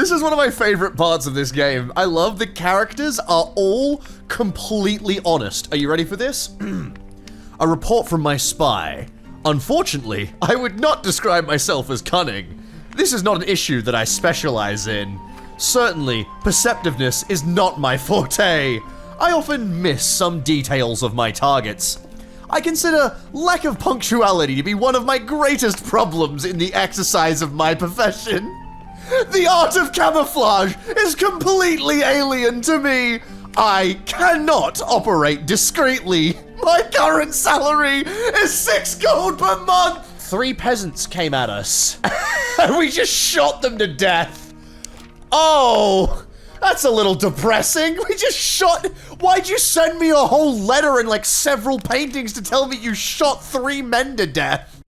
This is one of my favorite parts of this game. I love the characters are all completely honest. Are you ready for this? A report from my spy. Unfortunately, I would not describe myself as cunning. This is not an issue that I specialize in. Certainly, perceptiveness is not my forte. I often miss some details of my targets. I consider lack of punctuality to be one of my greatest problems in the exercise of my profession. The art of camouflage is completely alien to me. I cannot operate discreetly. My current salary is 6 gold per month. 3 peasants came at us, and we just shot them to death. Oh, that's a little depressing. We just shot... Why'd you send me a whole letter and like several paintings to tell me you shot 3 men to death?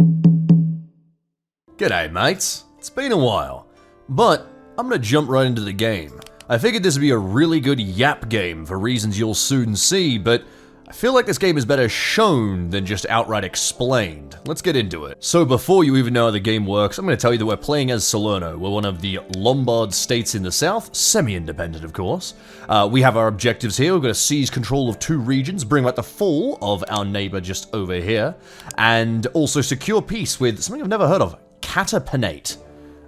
G'day, mates. It's been a while, but I'm gonna jump right into the game. I figured this would be a really good yap game for reasons you'll soon see, but I feel like this game is better shown than just outright explained. Let's get into it. So before you even know how the game works, I'm going to tell you that we're playing as Salerno. We're one of the Lombard states in the south, semi-independent of course. We have our objectives here. We're going to seize control of 2 regions, bring about the fall of our neighbor just over here, and also secure peace with something I've never heard of, Catapanate.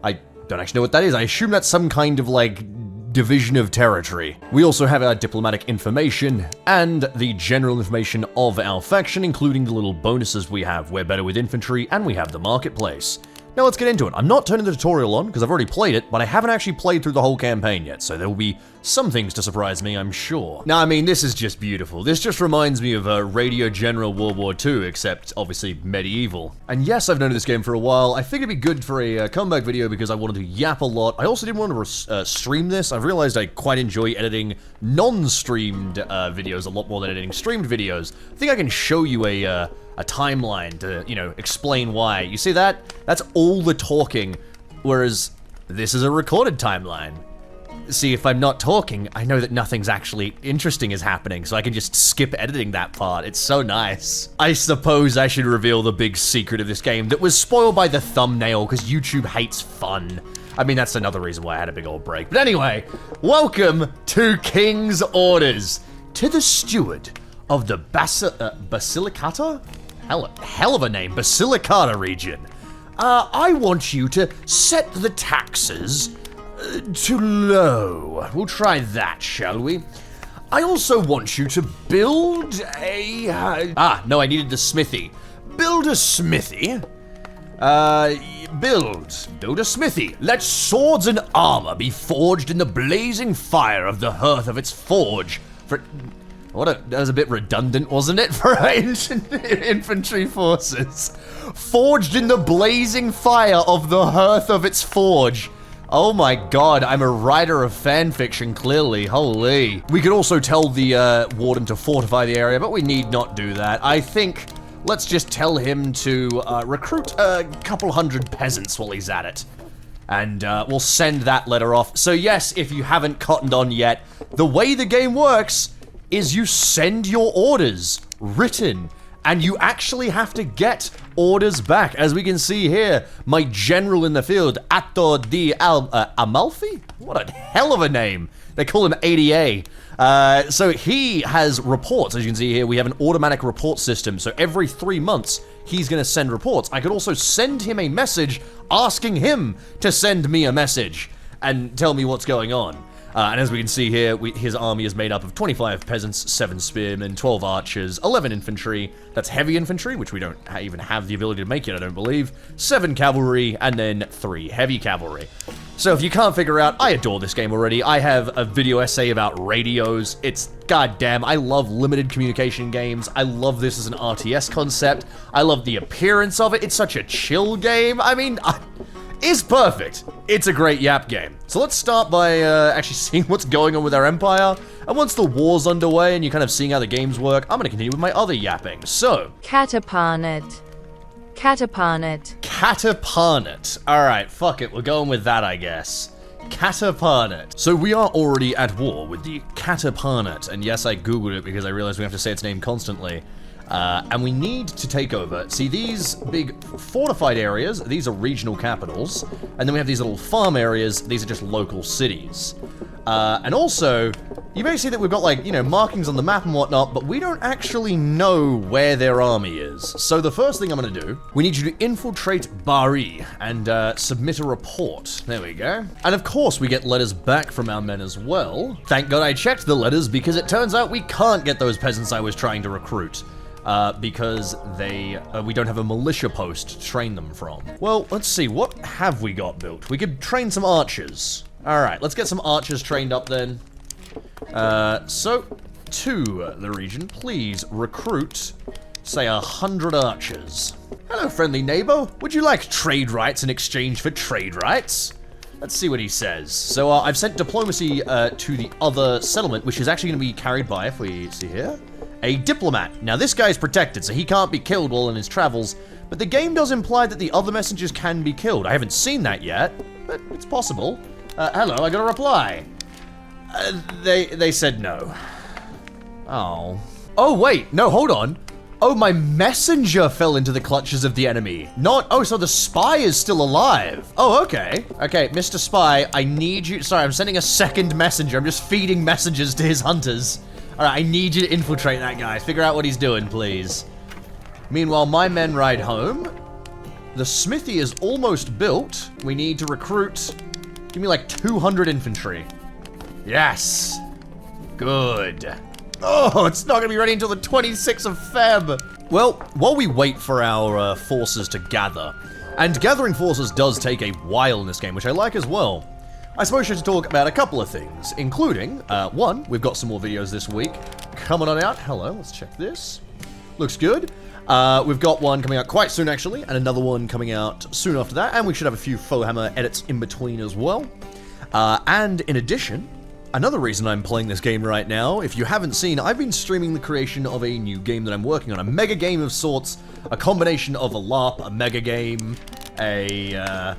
I don't actually know what that is. I assume that's some kind of like division of territory. We also have our diplomatic information and the general information of our faction, including the little bonuses we have. We're better with infantry, and we have the marketplace. Now let's get into it. I'm not turning the tutorial on because I've already played it, but I haven't actually played through the whole campaign yet, so there will be some things to surprise me, I'm sure. Now, I mean, this is just beautiful. This just reminds me of Radio General World War II, except obviously medieval. And yes, I've known this game for a while. I figured it'd be good for a comeback video because I wanted to yap a lot. I also didn't want to stream this. I've realized I quite enjoy editing non-streamed videos a lot more than editing streamed videos. I think I can show you a timeline to, you know, explain why. You see that? That's all the talking, whereas this is a recorded timeline. See, if I'm not talking, I know that nothing's actually interesting is happening, so I can just skip editing that part. It's so nice. I suppose I should reveal the big secret of this game that was spoiled by the thumbnail because YouTube hates fun. I mean, that's another reason why I had a big old break. But anyway, welcome to King's Orders. To the steward of the Basilicata? Hell of a name, Basilicata region. I want you to set the taxes to low. We'll try that, shall we? I also want you to build a... no, I needed the smithy. Build a smithy. Build a smithy. Let swords and armor be forged in the blazing fire of the hearth of its forge. That was a bit redundant, wasn't it, for our ancient infantry forces? Forged in the blazing fire of the hearth of its forge. Oh my god, I'm a writer of fanfiction, clearly. Holy. We could also tell the warden to fortify the area, but we need not do that. I think let's just tell him to recruit a couple hundred peasants while he's at it. And we'll send that letter off. So yes, if you haven't cottoned on yet, the way the game works is you send your orders written, and you actually have to get orders back. As we can see here, my general in the field, Atto di Amalfi? What a hell of a name. They call him ADA. So he has reports. As you can see here, we have an automatic report system. So every 3 months, he's going to send reports. I could also send him a message asking him to send me a message and tell me what's going on. And as we can see here, his army is made up of 25 peasants, 7 spearmen, 12 archers, 11 infantry, that's heavy infantry, which we don't even have the ability to make yet, I don't believe, 7 cavalry, and then 3 heavy cavalry. So if you can't figure out, I adore this game already. I have a video essay about radios. It's goddamn, I love limited communication games. I love this as an RTS concept. I love the appearance of it. It's such a chill game. I mean, it's perfect. It's a great yap game. So let's start by actually seeing what's going on with our empire. And once the war's underway and you're kind of seeing how the games work, I'm going to continue with my other yapping. So, Catapanate. Alright, fuck it. We're going with that, I guess. Catapanate. So we are already at war with the Catapanate. And yes, I googled it because I realized we have to say its name constantly. And we need to take over. See, these big fortified areas, these are regional capitals. And then we have these little farm areas, these are just local cities. And also, you may see that we've got, like, you know, markings on the map and whatnot, but we don't actually know where their army is. So the first thing I'm gonna do, we need you to infiltrate Bari and submit a report. There we go. And of course, we get letters back from our men as well. Thank God I checked the letters, because it turns out we can't get those peasants I was trying to recruit. Because we don't have a militia post to train them from. Well, let's see, what have we got built? We could train some archers. Alright, let's get some archers trained up then. So, to the region, please recruit, say, 100 archers. Hello, friendly neighbor. Would you like trade rights in exchange for trade rights? Let's see what he says. So, I've sent diplomacy to the other settlement, which is actually going to be carried by, if we see here, a diplomat. Now, this guy's protected, so he can't be killed while in his travels, but the game does imply that the other messengers can be killed. I haven't seen that yet, but it's possible. Hello, I got a reply. They said no. Oh. Oh, wait, no, hold on. Oh, my messenger fell into the clutches of the enemy. Oh, so the spy is still alive. Oh, okay. Okay, Mr. Spy, I need you, sorry, I'm sending a second messenger. I'm just feeding messages to his hunters. All right, I need you to infiltrate that guy. Figure out what he's doing, please. Meanwhile, my men ride home. The smithy is almost built. We need to recruit, give me like 200 infantry. Yes. Good. Oh, it's not gonna be ready until the 26th of Feb. Well, while we wait for our forces to gather, and gathering forces does take a while in this game, which I like as well, I suppose I should talk about a couple of things, including, one, we've got some more videos this week coming on out. Hello, let's check this. Looks good. We've got one coming out quite soon, actually, and another one coming out soon after that, and we should have a few Fohammer edits in between as well. And in addition, another reason I'm playing this game right now, if you haven't seen, I've been streaming the creation of a new game that I'm working on, a mega game of sorts, a combination of a LARP, a mega game, I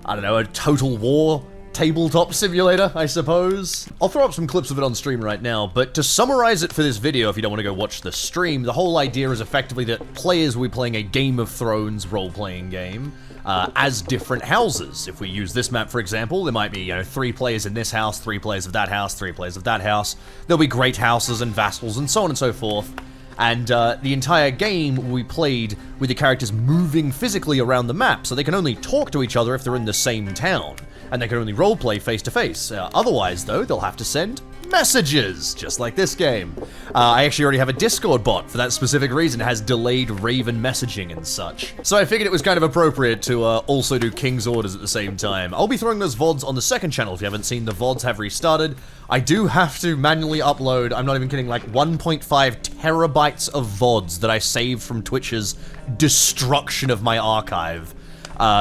don't know, a Total War tabletop simulator, I suppose. I'll throw up some clips of it on stream right now, but to summarize it for this video, if you don't want to go watch the stream, the whole idea is effectively that players will be playing a Game of Thrones role-playing game as different houses. If we use this map, for example, there might be, you know, 3 players in this house, 3 players of that house, 3 players of that house. There'll be great houses and vassals and so on and so forth. And the entire game will be played with the characters moving physically around the map, so they can only talk to each other if they're in the same town. And they can only roleplay face-to-face. Otherwise, though, they'll have to send messages, just like this game. I actually already have a Discord bot for that specific reason. It has delayed Raven messaging and such. So I figured it was kind of appropriate to also do King's Orders at the same time. I'll be throwing those VODs on the second channel. If you haven't seen, the VODs have restarted. I do have to manually upload, I'm not even kidding, like 1.5 terabytes of VODs that I saved from Twitch's destruction of my archive.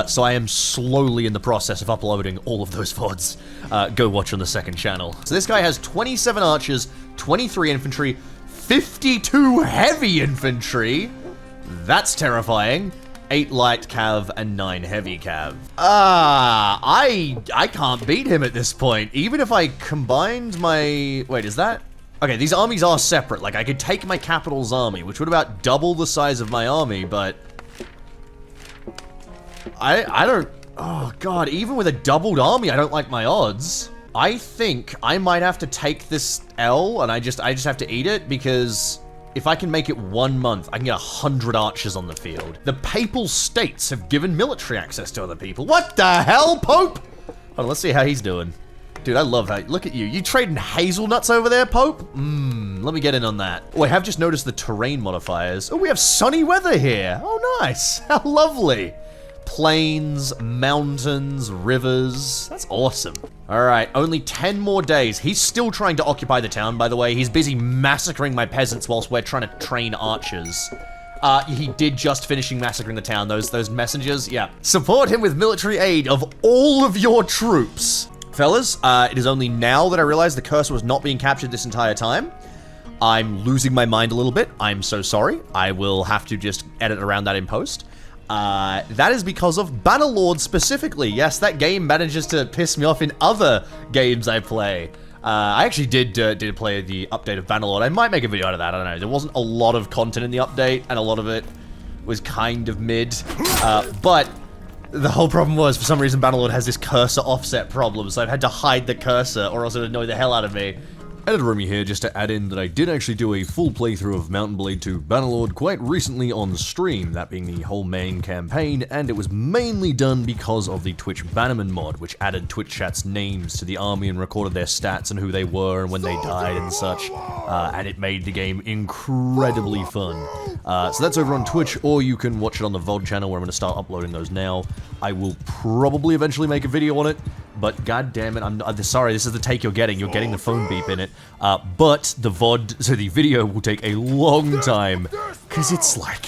So I am slowly in the process of uploading all of those VODs. Go watch on the second channel. So this guy has 27 archers, 23 infantry, 52 heavy infantry. That's terrifying. 8 light cav and 9 heavy cav. I can't beat him at this point. Even if I combined my... Wait, is that... Okay, these armies are separate. Like, I could take my capital's army, which would about double the size of my army, but... I don't... Oh, God, even with a doubled army, I don't like my odds. I think I might have to take this L, and I just have to eat it, because if I can make it 1 month, I can get 100 archers on the field. The Papal States have given military access to other people. What the hell, Pope? Hold on, let's see how he's doing. Dude, I love that. Look at you. You trading hazelnuts over there, Pope? Let me get in on that. Oh, I have just noticed the terrain modifiers. Oh, we have sunny weather here. Oh, nice. How lovely. Plains, mountains, rivers. That's awesome. All right, only 10 more days. He's still trying to occupy the town, by the way. He's busy massacring my peasants whilst we're trying to train archers. He did just finishing massacring the town. Those messengers, yeah. Support him with military aid of all of your troops. Fellas, it is only now that I realize the cursor was not being captured this entire time. I'm losing my mind a little bit. I'm so sorry. I will have to just edit around that in post. That is because of Bannerlord specifically. Yes, that game manages to piss me off in other games I play. I actually did play the update of Bannerlord. I might make a video out of that, I don't know. There wasn't a lot of content in the update, and a lot of it was kind of mid. But the whole problem was, for some reason, Bannerlord has this cursor offset problem, so I've had to hide the cursor, or else it would annoy the hell out of me. Editor Rimmy here, just to add in that I did actually do a full playthrough of Mount & Blade 2 Bannerlord quite recently on stream, that being the whole main campaign, and it was mainly done because of the Twitch Bannerman mod, which added Twitch chat's names to the army and recorded their stats and who they were and when they died and such, and it made the game incredibly fun. So that's over on Twitch, or you can watch it on the VOD channel where I'm going to start uploading those now. I will probably eventually make a video on it, but god damn it, I'm sorry, this is the take you're getting the phone beep in it. But the VOD, so the video will take a long time, because it's like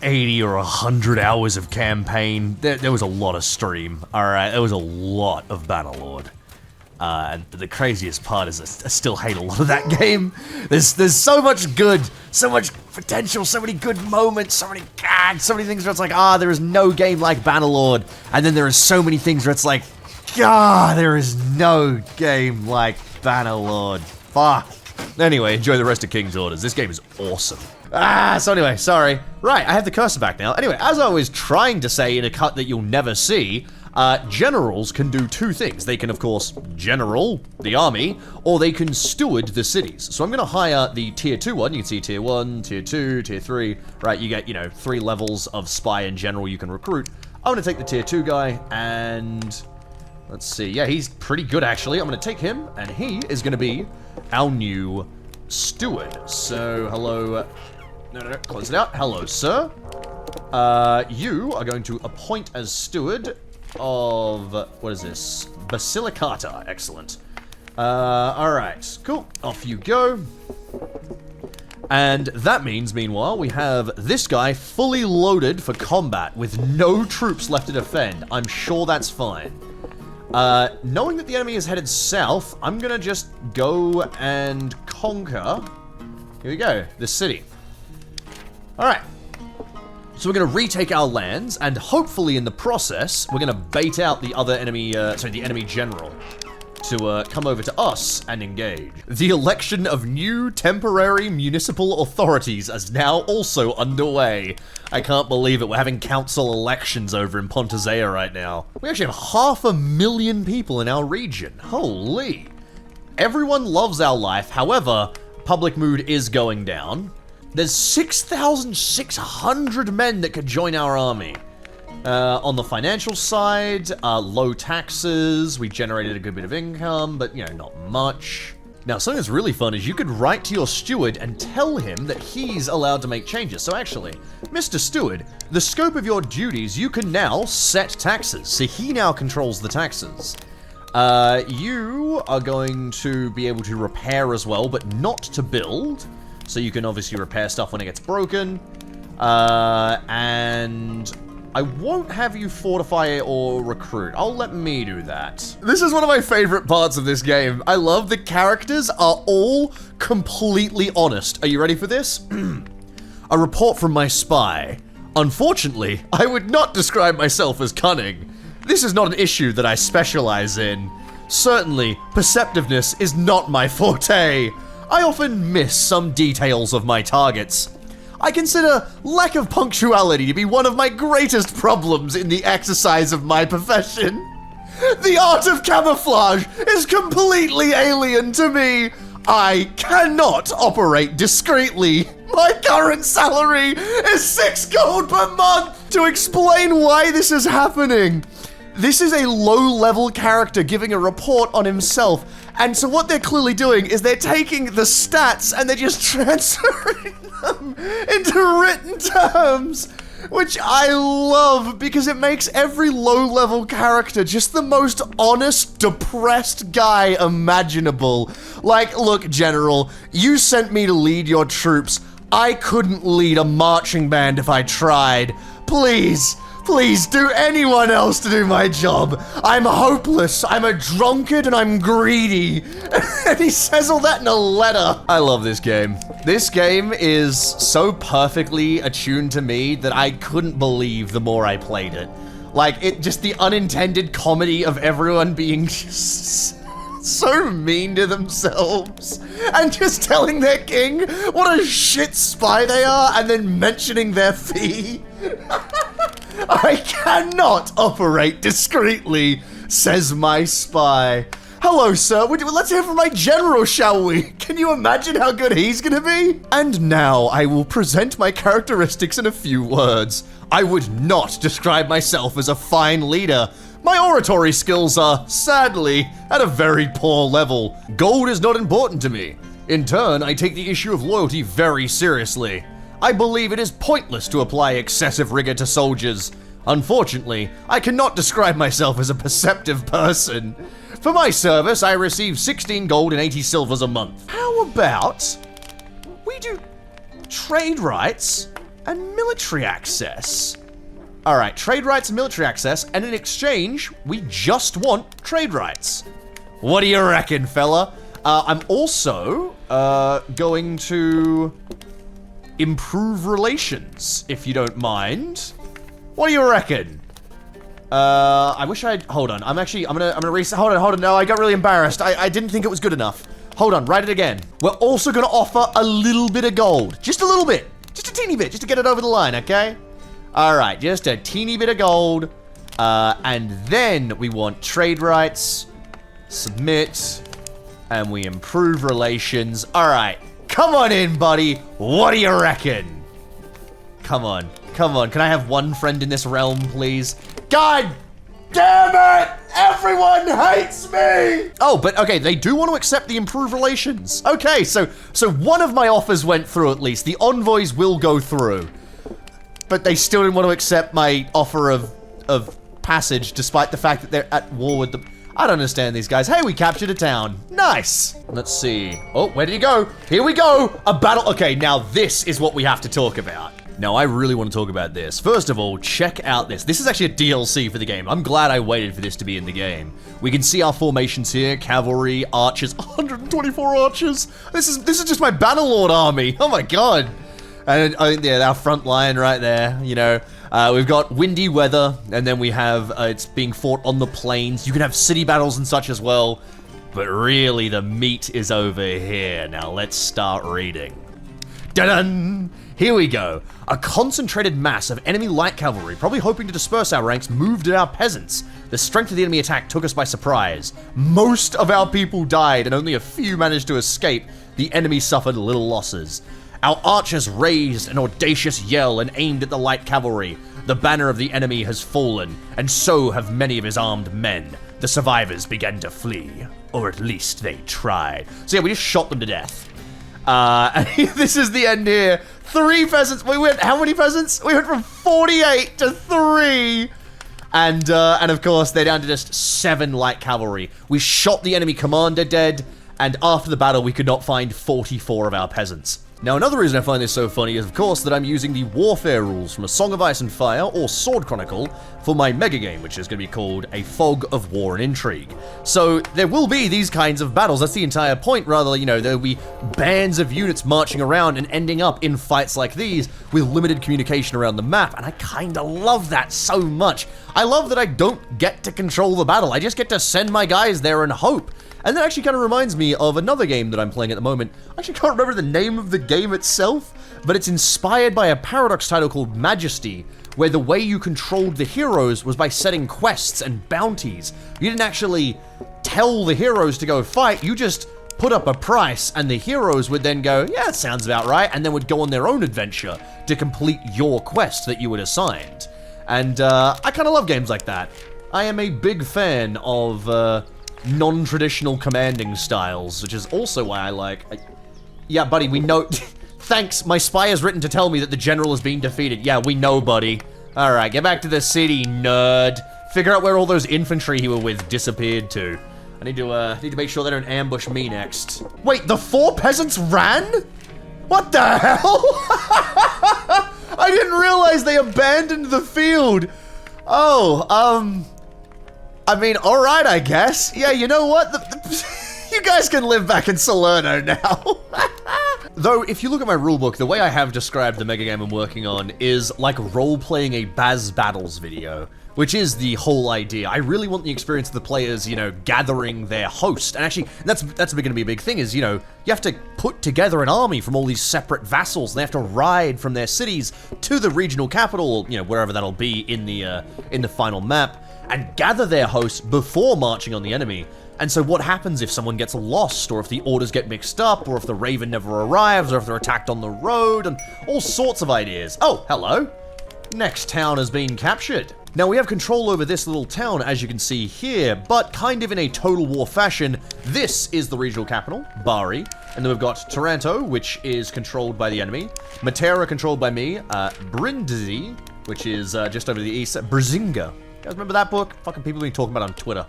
80 or 100 hours of campaign. There was a lot of stream, alright, there was a lot of Bannerlord. And the craziest part is I still hate a lot of that game. There's so much good, so much potential, so many good moments, so many things where it's like, there is no game like Bannerlord. And then there are so many things where it's like, there is no game like Bannerlord. Fuck. Anyway, enjoy the rest of King's Orders. This game is awesome. So anyway, sorry. Right, I have the cursor back now. Anyway, as I was trying to say in a cut that you'll never see, generals can do two things. They can, of course, general the army, or they can steward the cities. So I'm going to hire the tier 2 one. You can see tier 1, tier 2, tier 3. Right, you get, 3 levels of spy and general you can recruit. I'm going to take the tier 2 guy, and let's see. Yeah, he's pretty good, actually. I'm going to take him, and he is going to be our new steward. So, hello. No, close it out. Hello, sir. You are going to appoint as steward of, what is this? Basilicata. Excellent. Alright, cool. Off you go. And that means, meanwhile, we have this guy fully loaded for combat with no troops left to defend. I'm sure that's fine. Knowing that the enemy is headed south, I'm gonna just go and conquer, here we go, this city. Alright. So we're gonna retake our lands, and hopefully in the process, we're gonna bait out the other enemy, the enemy general to come over to us and engage. The election of new temporary municipal authorities is now also underway. I can't believe it, we're having council elections over in Pontezea right now. We actually have 500,000 people in our region. Holy. Everyone loves our life, however, public mood is going down. There's 6,600 men that could join our army. On the financial side, low taxes, we generated a good bit of income, but, not much. Now, something that's really fun is you could write to your steward and tell him that he's allowed to make changes. So actually, Mr. Steward, the scope of your duties, you can now set taxes. So he now controls the taxes. You are going to be able to repair as well, but not to build. So you can obviously repair stuff when it gets broken. And I won't have you fortify or recruit. I'll let me do that. This is one of my favorite parts of this game. I love the characters are all completely honest. Are you ready for this? A report from my spy. Unfortunately, I would not describe myself as cunning. This is not an issue that I specialize in. Certainly, perceptiveness is not my forte. I often miss some details of my targets. I consider lack of punctuality to be one of my greatest problems in the exercise of my profession. The art of camouflage is completely alien to me. I cannot operate discreetly. My current salary is 6 gold per month. To explain why this is happening, this is a low-level character giving a report on himself, and so what they're clearly doing is they're taking the stats and they're just transferring them into written terms, which I love because it makes every low-level character just the most honest, depressed guy imaginable. Like, look, General, you sent me to lead your troops. I couldn't lead a marching band if I tried. Please do anyone else to do my job. I'm hopeless, I'm a drunkard, and I'm greedy. And he says all that in a letter. I love this game. This game is so perfectly attuned to me that I couldn't believe the more I played it. Like, just the unintended comedy of everyone being just so mean to themselves and just telling their king what a shit spy they are and then mentioning their fee. I cannot operate discreetly, says my spy. Hello, sir. Let's hear from my general, shall we? Can you imagine how good he's gonna be? And now I will present my characteristics in a few words. I would not describe myself as a fine leader. My oratory skills are, sadly, at a very poor level. Gold is not important to me. In turn, I take the issue of loyalty very seriously. I believe it is pointless to apply excessive rigor to soldiers. Unfortunately, I cannot describe myself as a perceptive person. For my service, I receive 16 gold and 80 silvers a month. How about we do trade rights and military access? All right, trade rights and military access, and in exchange, we just want trade rights. What do you reckon, fella? I'm also going to improve relations, if you don't mind. What do you reckon? I wish hold on. I'm gonna reset. Hold on. No, I got really embarrassed. I didn't think it was good enough. Hold on, write it again. We're also gonna offer a little bit of gold. Just a little bit. Just a teeny bit, just to get it over the line, okay? All right, just a teeny bit of gold. And then we want trade rights, submit, and we improve relations. All right, come on in, buddy. What do you reckon? Come on. Come on, can I have one friend in this realm, please? God damn it! Everyone hates me! Oh, but okay, they do want to accept the improved relations. Okay, so one of my offers went through at least. The envoys will go through. But they still didn't want to accept my offer of passage, despite the fact that they're at war with the... I don't understand these guys. Hey, we captured a town. Nice. Let's see. Oh, where did he go? Here we go. A battle. Okay, now this is what we have to talk about. Now, I really want to talk about this. First of all, check out this. This is actually a DLC for the game. I'm glad I waited for this to be in the game. We can see our formations here. Cavalry, archers, 124 archers. This is just my Bannerlord army. Oh my god. And yeah, our front line right there, you know. We've got windy weather, and then we have, it's being fought on the plains. You can have city battles and such as well. But really, the meat is over here. Now, let's start reading. Dun-dun! Here we go. A concentrated mass of enemy light cavalry, probably hoping to disperse our ranks, moved at our peasants. The strength of the enemy attack took us by surprise. Most of our people died, and only a few managed to escape. The enemy suffered little losses. Our archers raised an audacious yell and aimed at the light cavalry. The banner of the enemy has fallen, and so have many of his armed men. The survivors began to flee, or at least they tried. So yeah, we just shot them to death. This is the end here. 3 peasants. We went, how many peasants? We went from 48 to 3. And of course, they're down to just 7 light cavalry. We shot the enemy commander dead, and after the battle, we could not find 44 of our peasants. Now, another reason I find this so funny is, of course, that I'm using the warfare rules from A Song of Ice and Fire, or Sword Chronicle, for my mega game, which is going to be called A Fog of War and Intrigue. So, there will be these kinds of battles. That's the entire point, rather, you know, there'll be bands of units marching around and ending up in fights like these with limited communication around the map, and I kinda love that so much. I love that I don't get to control the battle. I just get to send my guys there and hope. And that actually kind of reminds me of another game that I'm playing at the moment. I actually can't remember the name of the game itself, but it's inspired by a Paradox title called Majesty, where the way you controlled the heroes was by setting quests and bounties. You didn't actually tell the heroes to go fight, you just put up a price, and the heroes would then go, yeah, that sounds about right, and then would go on their own adventure to complete your quest that you had assigned. And I kind of love games like that. I am a big fan of non-traditional commanding styles, which is also why I like... Yeah, buddy, we know... Thanks, my spy has written to tell me that the general has been defeated. Yeah, we know, buddy. Alright, get back to the city, nerd. Figure out where all those infantry you were with disappeared to. I need to make sure they don't ambush me next. Wait, the 4 peasants ran? What the hell? I didn't realize they abandoned the field. Oh, I mean, alright, I guess. Yeah, you know what? You guys can live back in Salerno now. Though, if you look at my rulebook, the way I have described the mega game I'm working on is like role-playing a Baz Battles video, which is the whole idea. I really want the experience of the players, you know, gathering their host. And actually, that's going to be a big thing is, you know, you have to put together an army from all these separate vassals, and they have to ride from their cities to the regional capital, you know, wherever that'll be in the final map, and gather their host before marching on the enemy. And so what happens if someone gets lost, or if the orders get mixed up, or if the Raven never arrives, or if they're attacked on the road, and all sorts of ideas. Oh, hello. Next town has been captured. Now we have control over this little town, as you can see here, but kind of in a Total War fashion. This is the regional capital, Bari, and then we've got Taranto, which is controlled by the enemy, Matera controlled by me, Brindisi, which is just over the east, Brzinga. You guys remember that book? Fucking people have been talking about it on Twitter.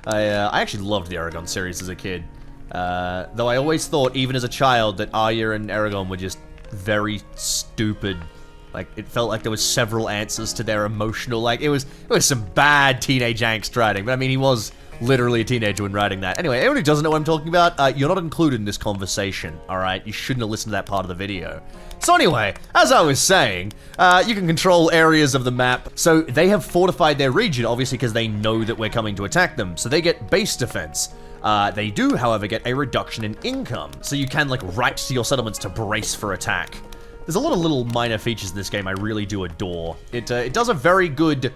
I actually loved the Aragon series as a kid, though I always thought, even as a child, that Arya and Aragon were just very stupid. Like, it felt like there was several answers to their emotional, like, it was some bad teenage angst writing, but I mean, he was literally a teenager when writing that. Anyway, anyone who doesn't know what I'm talking about, you're not included in this conversation, alright? You shouldn't have listened to that part of the video. So anyway, as I was saying, you can control areas of the map. So they have fortified their region, obviously because they know that we're coming to attack them. So they get base defense. They do, however, get a reduction in income. So you can, like, write to your settlements to brace for attack. There's a lot of little minor features in this game I really do adore. It does a very good,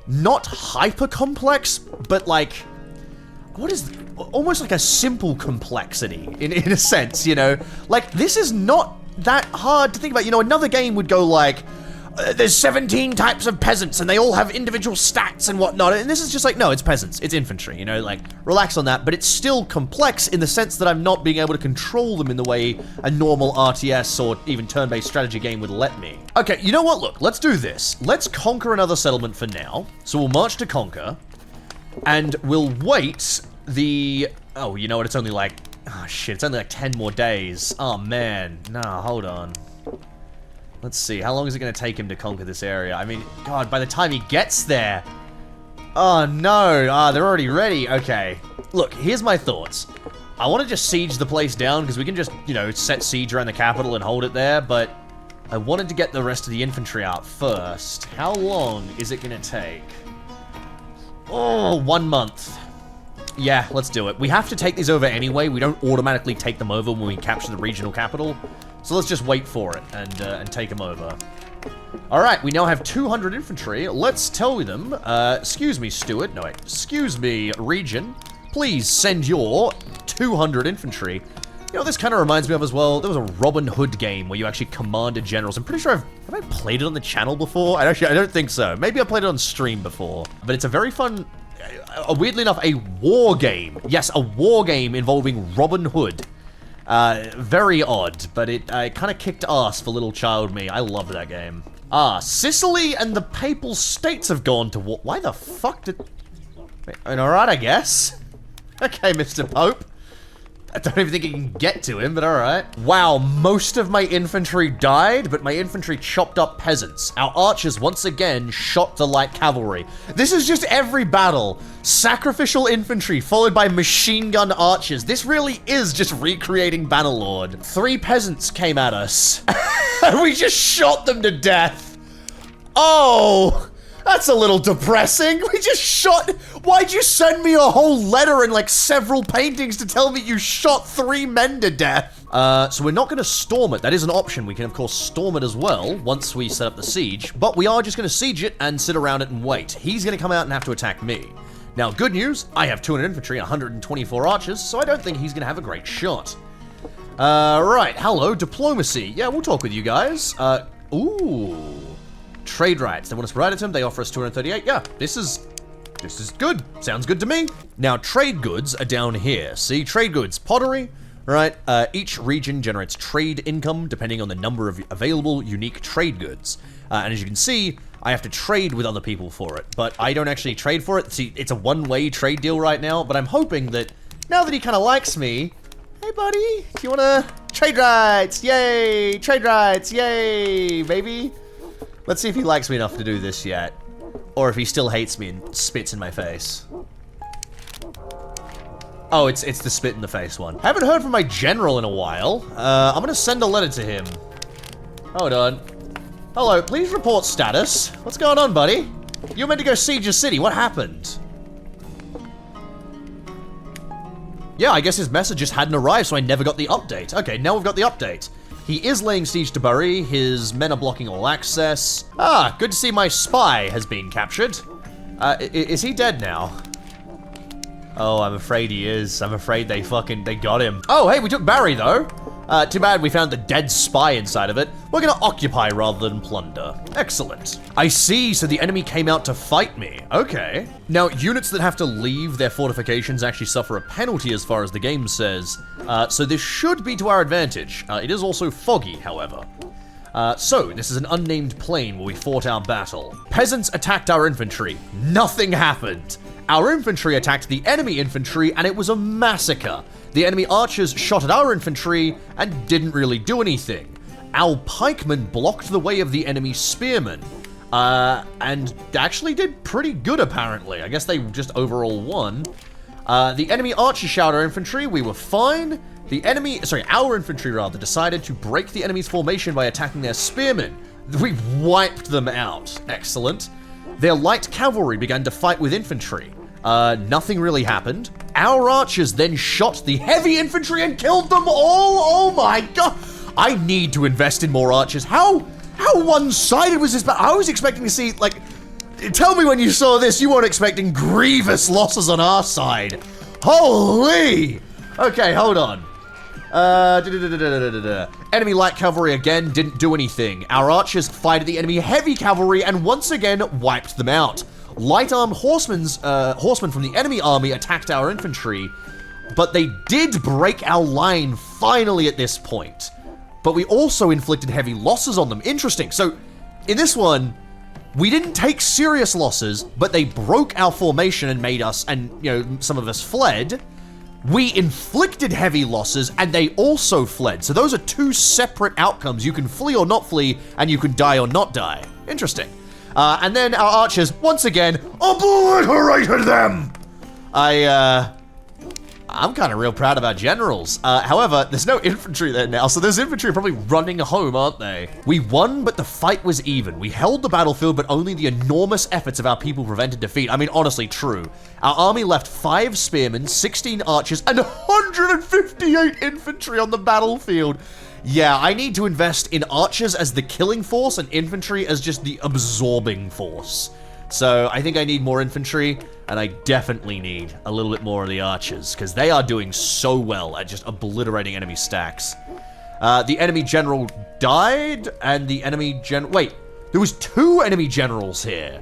not hyper-complex, but like, what is, almost like a simple complexity, in a sense, you know? Like, this is not that hard to think about. You know, another game would go like, there's 17 types of peasants and they all have individual stats and whatnot, and this is just like, no, it's peasants, it's infantry, you know, like, relax on that, but it's still complex in the sense that I'm not being able to control them in the way a normal RTS or even turn-based strategy game would let me. Okay, you know what, look, let's do this. Let's conquer another settlement for now, so we'll march to conquer, and we'll wait the, oh, you know what, it's only like, oh shit, it's only like 10 more days. Oh man, nah, hold on. Let's see, how long is it going to take him to conquer this area? I mean, God, by the time he gets there... Oh, no. They're already ready. Okay. Look, here's my thoughts. I want to just siege the place down, because we can just, you know, set siege around the capital and hold it there, but I wanted to get the rest of the infantry out first. How long is it going to take? Oh, 1 month. Yeah, let's do it. We have to take these over anyway. We don't automatically take them over when we capture the regional capital. So let's just wait for it and take them over. Alright, we now have 200 infantry. Let's tell them, excuse me, Stuart. No, wait. Excuse me, region. Please send your 200 infantry. You know, this kind of reminds me of as well, there was a Robin Hood game where you actually commanded generals. I'm pretty sure have I played it on the channel before? I don't think so. Maybe I played it on stream before. But it's a very fun, weirdly enough, a war game. Yes, a war game involving Robin Hood. Very odd, but it kind of kicked ass for little child me. I loved that game. Sicily and the Papal States have gone to war. Why the fuck did... Alright, I guess. Okay, Mr. Pope. I don't even think you can get to him, but alright. Wow, most of my infantry died, but my infantry chopped up peasants. Our archers once again shot the light cavalry. This is just every battle. Sacrificial infantry followed by machine gun archers. This really is just recreating Bannerlord. 3 peasants came at us. And we just shot them to death. Oh! That's a little depressing. We just shot... Why'd you send me a whole letter and like several paintings to tell me you shot 3 men to death? So we're not going to storm it. That is an option. We can, of course, storm it as well once we set up the siege. But we are just going to siege it and sit around it and wait. He's going to come out and have to attack me. Now, good news. I have 200 infantry and 124 archers, so I don't think he's going to have a great shot. Right. Hello, diplomacy. Yeah, we'll talk with you guys. Ooh... Trade rights. They want us to write it to them. They offer us 238. Yeah, this is good. Sounds good to me. Now, trade goods are down here. See, trade goods, pottery, right? Each region generates trade income depending on the number of available unique trade goods. And as you can see, I have to trade with other people for it, but I don't actually trade for it. See, it's a one-way trade deal right now, but I'm hoping that now that he kind of likes me, hey, buddy, do you want to trade rights? Yay, trade rights, yay, baby. Let's see if he likes me enough to do this yet. Or if he still hates me and spits in my face. Oh, it's the spit in the face one. Haven't heard from my general in a while. I'm gonna send a letter to him. Hold on. Hello, please report status. What's going on, buddy? You were meant to go siege your city. What happened? Yeah, I guess his message just hadn't arrived, so I never got the update. Okay, now we've got the update. He is laying siege to Bury. His men are blocking all access. Ah, good to see my spy has been captured. Is he dead now? Oh, I'm afraid he is. I'm afraid they got him. Oh, hey, we took Barry, though. Too bad we found the dead spy inside of it. We're gonna occupy rather than plunder. Excellent. I see, so the enemy came out to fight me. Okay. Now, units that have to leave their fortifications actually suffer a penalty as far as the game says. So this should be to our advantage. It is also foggy, however. So, this is an unnamed plain where we fought our battle. Peasants attacked our infantry. Nothing happened. Our infantry attacked the enemy infantry, and it was a massacre. The enemy archers shot at our infantry and didn't really do anything. Our pikemen blocked the way of the enemy spearmen, and actually did pretty good, apparently. I guess they just overall won. The enemy archers shot our infantry. We were fine. Our infantry rather, decided to break the enemy's formation by attacking their spearmen. We wiped them out. Excellent. Their light cavalry began to fight with infantry. Nothing really happened. Our archers then shot the heavy infantry and killed them all. Oh my god. I need to invest in more archers. How one-sided was this? I was expecting to see, like, tell me when you saw this, you weren't expecting grievous losses on our side. Holy. Okay, hold on. Enemy light cavalry again didn't do anything. Our archers fired at the enemy heavy cavalry and once again wiped them out. Light armed horsemen from the enemy army attacked our infantry, but they did break our line finally at this point. But we also inflicted heavy losses on them. Interesting. So in this one, we didn't take serious losses, but they broke our formation and made us, and some of us fled. We inflicted heavy losses, and they also fled. So those are two separate outcomes. You can flee or not flee, and you can die or not die. Interesting. And then our archers, once again, obliterated them! I'm kind of real proud of our generals. However, there's no infantry there now, so those infantry are probably running home, aren't they? We won, but the fight was even. We held the battlefield, but only the enormous efforts of our people prevented defeat. I mean, honestly, true. Our army left 5 spearmen, 16 archers, and 158 infantry on the battlefield. Yeah, I need to invest in archers as the killing force and infantry as just the absorbing force. So I think I need more infantry, and I definitely need a little bit more of the archers, because they are doing so well at just obliterating enemy stacks. The enemy general died, and the enemy wait, there was 2 enemy generals here.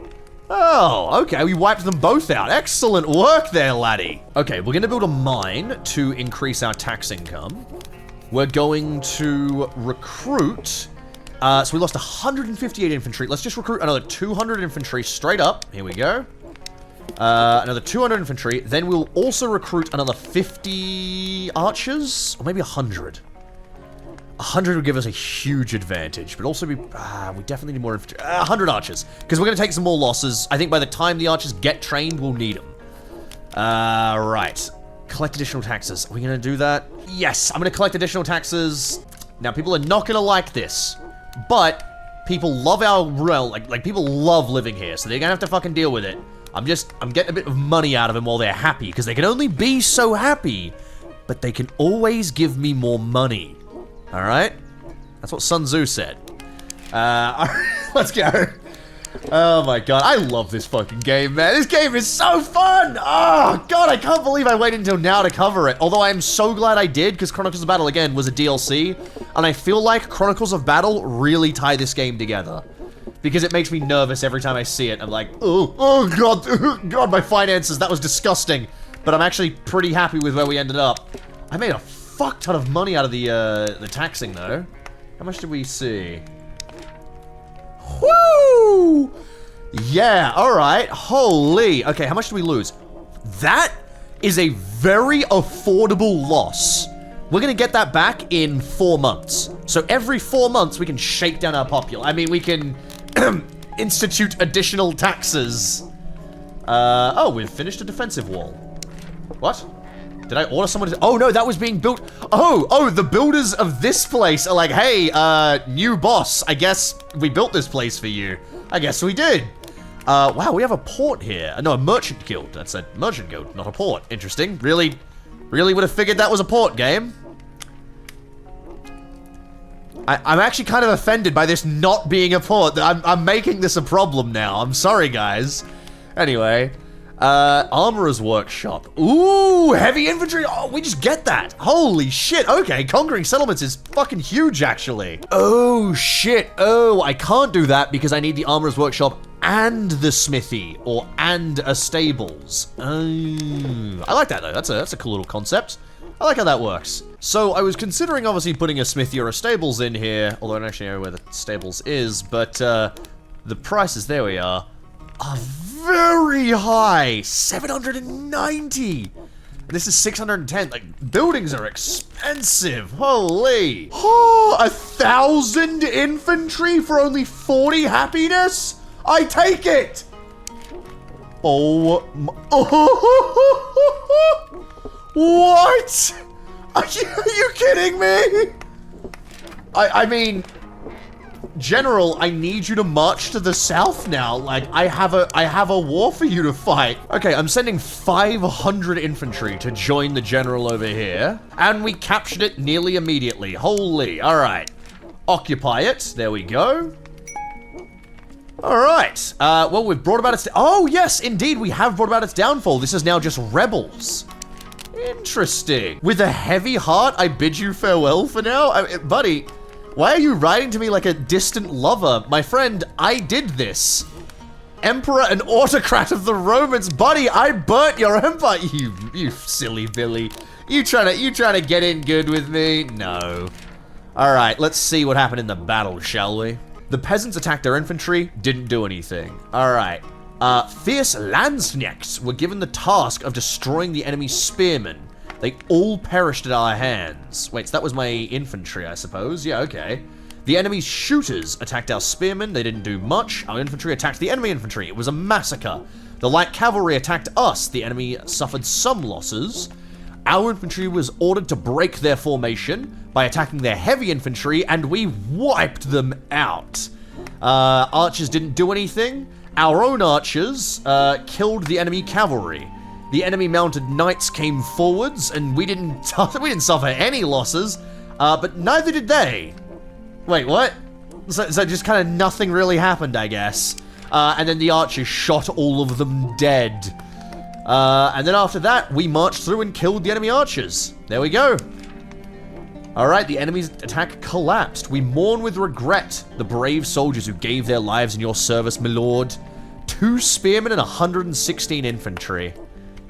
Oh, okay, we wiped them both out. Excellent work there, laddie. Okay, we're gonna build a mine to increase our tax income. We're going to recruit. So we lost 158 infantry. Let's just recruit another 200 infantry straight up. Here we go. Another 200 infantry. Then we'll also recruit another 50 archers, or maybe 100. 100 would give us a huge advantage, but also we definitely need more infantry. 100 archers, because we're going to take some more losses. I think by the time the archers get trained, we'll need them. Right. Collect additional taxes. Are we going to do that? Yes, I'm going to collect additional taxes. Now, people are not going to like this, but people love our realm. Like people love living here, so they're going to have to fucking deal with it. I'm getting a bit of money out of them while they're happy, because they can only be so happy, but they can always give me more money. All right? That's what Sun Tzu said. All right, let's go. Oh my god, I love this fucking game, man. This game is so fun! Oh god, I can't believe I waited until now to cover it. Although I am so glad I did, because Chronicles of Battle, again, was a DLC. And I feel like Chronicles of Battle really tie this game together. Because it makes me nervous every time I see it. I'm like, oh god, my finances, that was disgusting. But I'm actually pretty happy with where we ended up. I made a fuck ton of money out of the taxing, though. How much did we see? Woo! Yeah, alright. Holy. Okay, how much do we lose? That is a very affordable loss. We're gonna get that back in 4 months. So every 4 months, we can shake down our population. I mean, we can institute additional taxes. Oh, we've finished a defensive wall. What? Did I order someone to... Oh, no, that was being built... Oh, the builders of this place are like, hey, new boss, I guess we built this place for you. I guess we did. Wow, we have a port here. No, a merchant guild. That's a merchant guild, not a port. Interesting. Really would have figured that was a port game. I'm actually kind of offended by this not being a port. I'm making this a problem now. I'm sorry, guys. Anyway... Armorer's Workshop. Ooh, heavy infantry. Oh, we just get that. Holy shit. Okay, conquering settlements is fucking huge, actually. Oh, shit. Oh, I can't do that because I need the Armorer's Workshop and the smithy, and a stables. I like that, though. That's a cool little concept. I like how that works. So, I was considering, obviously, putting a smithy or a stables in here, although I don't actually know where the stables is, but, the prices, there we are very high. 790. This is 610. Like, buildings are expensive. Holy. Oh, 1,000 infantry for only 40 happiness? I take it. Oh, what? Are you kidding me? I mean, General, I need you to march to the south now. Like, I have a war for you to fight. Okay, I'm sending 500 infantry to join the general over here. And we captured it nearly immediately. Holy, all right. Occupy it, there we go. All right, well, we've brought about its, oh yes, indeed, we have brought about its downfall. This is now just rebels. Interesting. With a heavy heart, I bid you farewell for now. Buddy, why are you writing to me like a distant lover? My friend, I did this. Emperor and autocrat of the Romans. Buddy, I burnt your empire. You silly Billy. You trying to get in good with me? No. All right, let's see what happened in the battle, shall we? The peasants attacked their infantry, didn't do anything. All right. Fierce Landsknechts were given the task of destroying the enemy's spearmen. They all perished at our hands. Wait, so that was my infantry, I suppose? Yeah, okay. The enemy's shooters attacked our spearmen. They didn't do much. Our infantry attacked the enemy infantry. It was a massacre. The light cavalry attacked us. The enemy suffered some losses. Our infantry was ordered to break their formation by attacking their heavy infantry, and we wiped them out. Archers didn't do anything. Our own archers killed the enemy cavalry. The enemy mounted knights came forwards, and we didn't suffer any losses, but neither did they. Wait, what? So just kind of nothing really happened, I guess. And then the archers shot all of them dead. And then after that, we marched through and killed the enemy archers. There we go. All right, the enemy's attack collapsed. We mourn with regret the brave soldiers who gave their lives in your service, my lord. 2 spearmen and 116 infantry.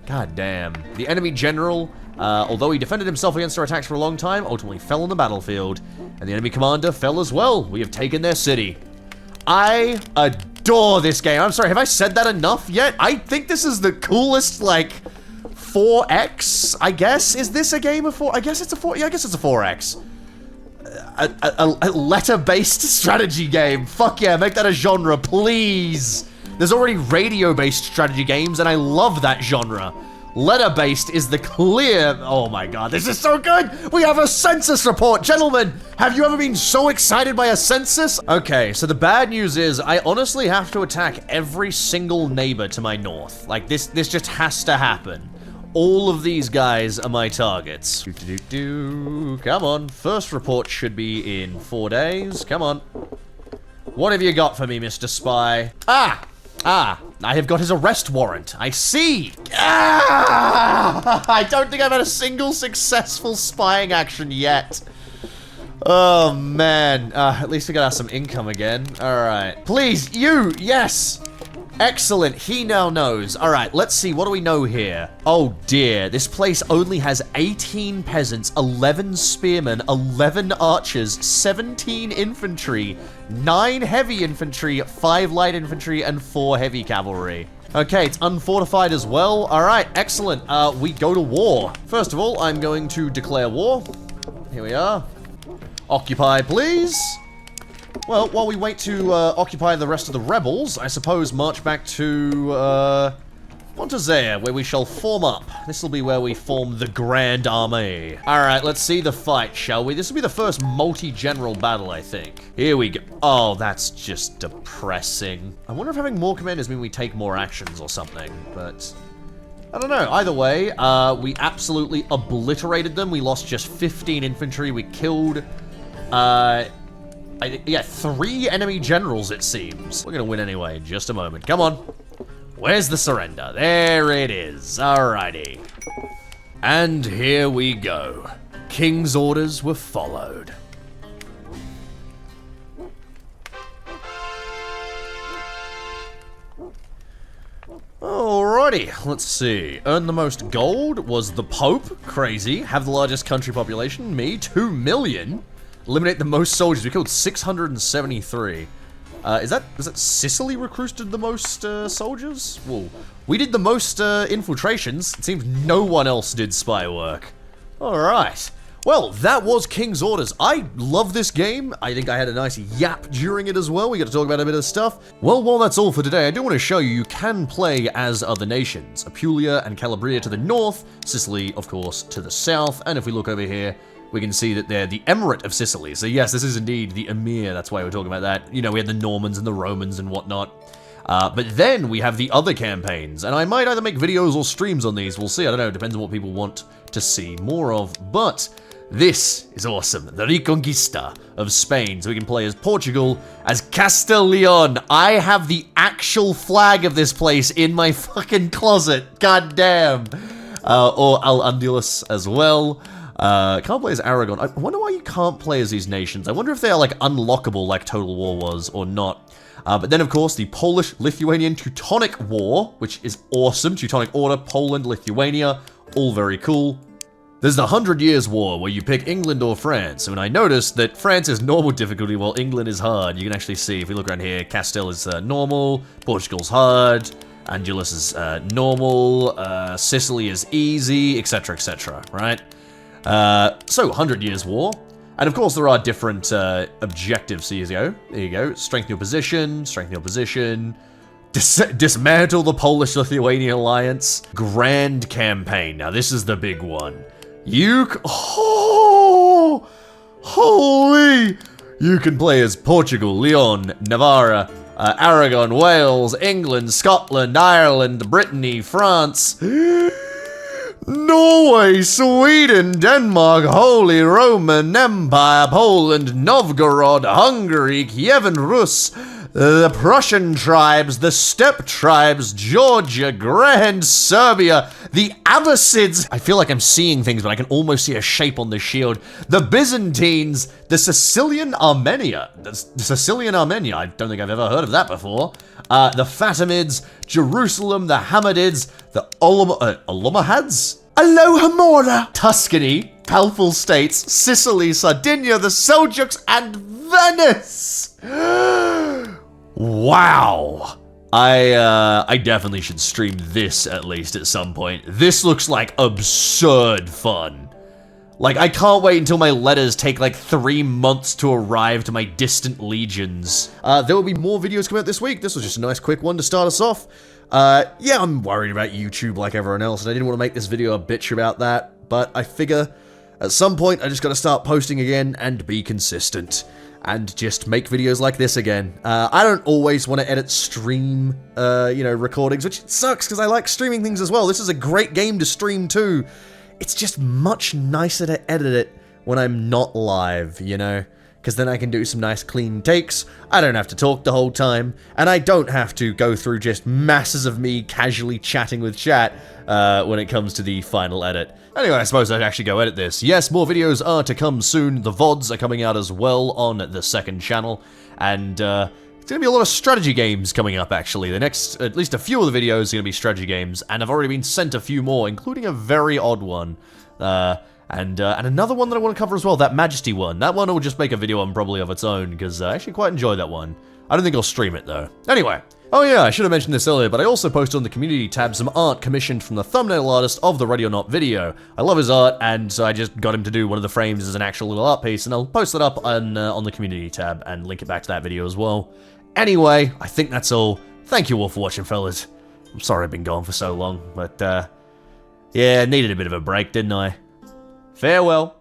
God damn. The enemy general, although he defended himself against our attacks for a long time, ultimately fell on the battlefield. And the enemy commander fell as well. We have taken their city. I adore this game. I'm sorry, have I said that enough yet? I think this is the coolest, like, 4X, I guess. Is this a game of 4? I guess it's a 4. Yeah, I guess it's a 4X. A letter-based strategy game. Fuck yeah, make that a genre, please. There's already radio-based strategy games, and I love that genre. Letter-based is the clear... Oh my god, this is so good! We have a census report! Gentlemen, have you ever been so excited by a census? Okay, so the bad news is, I honestly have to attack every single neighbor to my north. Like, this just has to happen. All of these guys are my targets. Come on, first report should be in 4 days. Come on. What have you got for me, Mr. Spy? I have got his arrest warrant. I see. I don't think I've had a single successful spying action yet. Oh, man. At least we got some income again. All right. Please, you. Yes. Excellent. He now knows. All right. Let's see. What do we know here? Oh, dear. This place only has 18 peasants, 11 spearmen, 11 archers, 17 infantry, 9 heavy infantry, 5 light infantry, and 4 heavy cavalry. Okay, it's unfortified as well. All right, excellent. We go to war. First of all, I'm going to declare war. Here we are. Occupy, please. Well, while we wait to occupy the rest of the rebels, I suppose march back to Montezere, where we shall form up. This will be where we form the Grand Army. Alright, let's see the fight, shall we? This will be the first multi-general battle, I think. Here we go. Oh, that's just depressing. I wonder if having more commanders mean we take more actions or something, but... I don't know. Either way, we absolutely obliterated them. We lost just 15 infantry. We killed, yeah, 3 enemy generals, it seems. We're gonna win anyway in just a moment. Come on. Where's the surrender? There it is. Alrighty. And here we go. King's orders were followed. Alrighty, let's see. Earn the most gold was the Pope, crazy. Have the largest country population, me, 2 million. Eliminate the most soldiers, we killed 673. Was that Sicily recruited the most soldiers? Whoa. We did the most infiltrations. It seems no one else did spy work. Alright. Well, that was King's Orders. I love this game. I think I had a nice yap during it as well. We got to talk about a bit of stuff. Well, while that's all for today, I do want to show you can play as other nations. Apulia and Calabria to the north, Sicily, of course, to the south. And if we look over here, we can see that they're the Emirate of Sicily. So yes, this is indeed the Emir. That's why we're talking about that. You know, we had the Normans and the Romans and whatnot. But then we have the other campaigns, and I might either make videos or streams on these. We'll see. I don't know. It depends on what people want to see more of. But this is awesome. The Reconquista of Spain. So we can play as Portugal, as Castile-Leon. I have the actual flag of this place in my fucking closet. God damn. Or Al-Andalus as well. Can't play as Aragon. I wonder why you can't play as these nations. I wonder if they're like unlockable like Total War was or not. But then of course the Polish-Lithuanian Teutonic War, which is awesome. Teutonic Order, Poland, Lithuania, all very cool. There's the 100 Years' War, where you pick England or France, and I noticed that France is normal difficulty while England is hard. You can actually see, if we look around here, Castile is normal, Portugal's hard, Andalus is normal, Sicily is easy, etc, right? So, 100 Years' War. And of course there are different objectives, there you go, strengthen your position, dismantle the Polish-Lithuanian alliance, Grand Campaign. Now this is the big one. Holy! You can play as Portugal, Leon, Navarra, Aragon, Wales, England, Scotland, Ireland, Brittany, France, Norway, Sweden, Denmark, Holy Roman Empire, Poland, Novgorod, Hungary, Kievan Rus, the Prussian tribes, the Steppe tribes, Georgia, Grand Serbia, the Abbasids. I feel like I'm seeing things, but I can almost see a shape on the shield. The Byzantines, the Sicilian Armenia. I don't think I've ever heard of that before. The Fatimids, Jerusalem, the Hamadids, the Alomohads? Alohomora! Tuscany, Palpal States, Sicily, Sardinia, the Seljuks, and Venice! Wow! I definitely should stream this at least at some point. This looks like absurd fun. Like, I can't wait until my letters take like 3 months to arrive to my distant legions. There will be more videos coming out this week. This was just a nice quick one to start us off. Yeah, I'm worried about YouTube like everyone else, and I didn't want to make this video a bitch about that, but I figure at some point I just gotta start posting again and be consistent. And just make videos like this again. I don't always want to edit stream, recordings, which sucks because I like streaming things as well. This is a great game to stream too. It's just much nicer to edit it when I'm not live, you know? Because then I can do some nice clean takes, I don't have to talk the whole time, and I don't have to go through just masses of me casually chatting with chat when it comes to the final edit. Anyway, I suppose I'd actually go edit this. Yes, more videos are to come soon. The VODs are coming out as well on the second channel, and it's going to be a lot of strategy games coming up, actually. The next, at least a few of the videos are going to be strategy games, and I've already been sent a few more, including a very odd one. And another one that I want to cover as well, that Majesty one. That one will just make a video on probably of its own, because I actually quite enjoy that one. I don't think I'll stream it, though. Anyway. Oh yeah, I should have mentioned this earlier, but I also posted on the community tab some art commissioned from the thumbnail artist of the Ready or Not video. I love his art, and so I just got him to do one of the frames as an actual little art piece, and I'll post that up on the community tab and link it back to that video as well. Anyway, I think that's all. Thank you all for watching, fellas. I'm sorry I've been gone for so long, but yeah, needed a bit of a break, didn't I? Farewell.